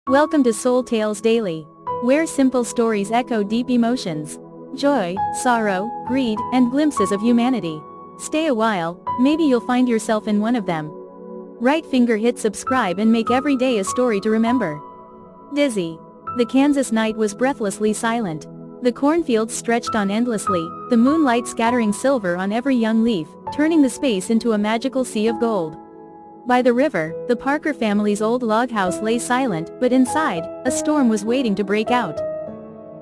Welcome to Soul Tales Daily, where simple stories echo deep emotions, joy, sorrow, greed, and glimpses of humanity. Stay a while, maybe you'll find yourself in one of them. Right finger hit subscribe and make every day a story to remember. Dizzy. The Kansas night was breathlessly silent. The cornfields stretched on endlessly, the moonlight scattering silver on every young leaf, turning the space into a magical sea of gold. By the river, the Parker family's old log house lay silent, but inside, a storm was waiting to break out.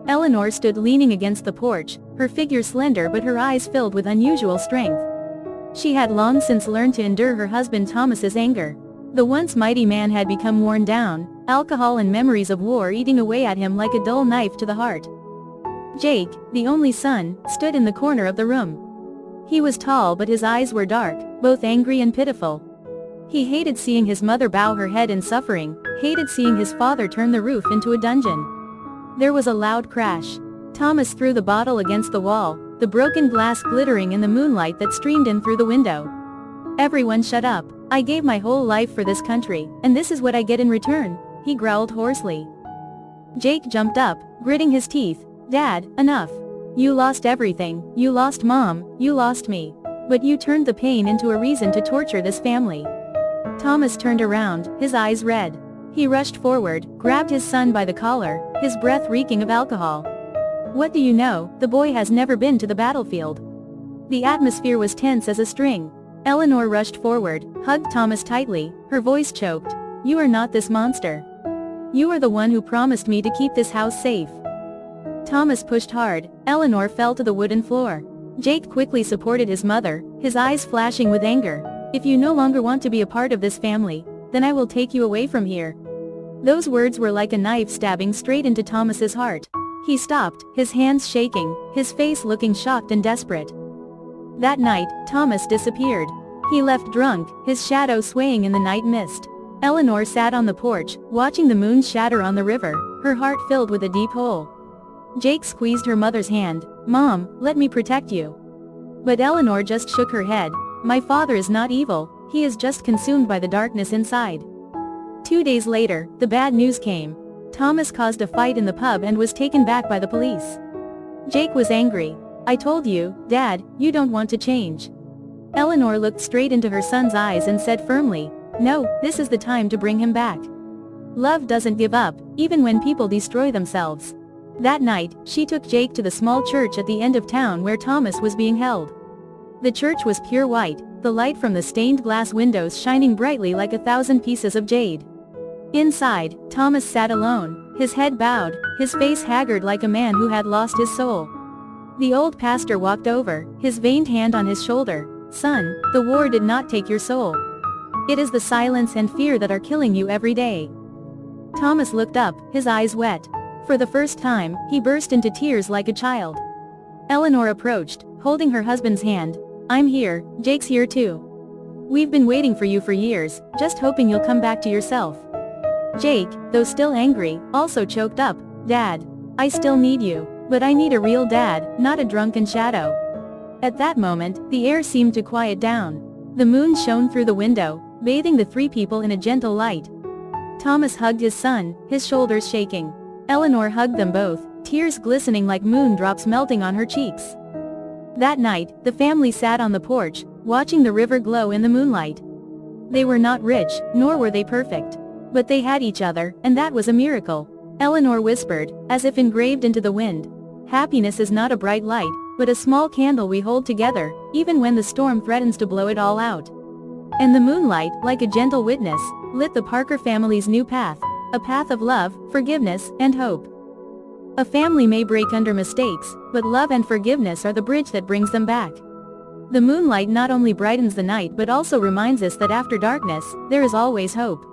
Eleanor stood leaning against the porch, her figure slender but her eyes filled with unusual strength. She had long since learned to endure her husband Thomas's anger. The once mighty man had become worn down, alcohol and memories of war eating away at him like a dull knife to the heart. Jake, the only son, stood in the corner of the room. He was tall but his eyes were dark, both angry and pitiful. He hated seeing his mother bow her head in suffering, hated seeing his father turn the roof into a dungeon. There was a loud crash. Thomas threw the bottle against the wall, the broken glass glittering in the moonlight that streamed in through the window. "Everyone shut up. I gave my whole life for this country, and this is what I get in return," he growled hoarsely. Jake jumped up, gritting his teeth. "Dad, enough. You lost everything, you lost Mom, you lost me. But you turned the pain into a reason to torture this family." Thomas turned around, his eyes red. He rushed forward, grabbed his son by the collar, his breath reeking of alcohol. "What do you know? The boy has never been to the battlefield." The atmosphere was tense as a string. Eleanor rushed forward, hugged Thomas tightly, her voice choked. "You are not this monster. You are the one who promised me to keep this house safe." Thomas pushed hard. Eleanor fell to the wooden floor. Jake quickly supported his mother, his eyes flashing with anger. "If you no longer want to be a part of this family, then I will take you away from here." Those words were like a knife stabbing straight into Thomas's heart. He stopped, his hands shaking, his face looking shocked and desperate. That night, Thomas disappeared. He left drunk, his shadow swaying in the night mist. Eleanor sat on the porch, watching the moon shatter on the river, her heart filled with a deep hole. Jake squeezed her mother's hand. "Mom, let me protect you." But Eleanor just shook her head. "My father is not evil, he is just consumed by the darkness inside." 2 days later, the bad news came. Thomas caused a fight in the pub and was taken back by the police. Jake was angry. "I told you, Dad, you don't want to change." Eleanor looked straight into her son's eyes and said firmly, "No, this is the time to bring him back. Love doesn't give up, even when people destroy themselves." That night, she took Jake to the small church at the end of town where Thomas was being held. The church was pure white, the light from the stained glass windows shining brightly like 1,000 pieces of jade. Inside, Thomas sat alone, his head bowed, his face haggard like a man who had lost his soul. The old pastor walked over, his veined hand on his shoulder. "Son, the war did not take your soul. It is the silence and fear that are killing you every day." Thomas looked up, his eyes wet. For the first time, he burst into tears like a child. Eleanor approached, holding her husband's hand. "I'm here, Jake's here too. We've been waiting for you for years, just hoping you'll come back to yourself." Jake, though still angry, also choked up. "Dad, I still need you, but I need a real dad, not a drunken shadow." At that moment, the air seemed to quiet down. The moon shone through the window, bathing the three people in a gentle light. Thomas hugged his son, his shoulders shaking. Eleanor hugged them both, tears glistening like moon drops melting on her cheeks. That night, the family sat on the porch, watching the river glow in the moonlight. They were not rich, nor were they perfect. But they had each other, and that was a miracle. Eleanor whispered, as if engraved into the wind, "Happiness is not a bright light, but a small candle we hold together, even when the storm threatens to blow it all out." And the moonlight, like a gentle witness, lit the Parker family's new path. A path of love, forgiveness, and hope. A family may break under mistakes, but love and forgiveness are the bridge that brings them back. The moonlight not only brightens the night but also reminds us that after darkness, there is always hope.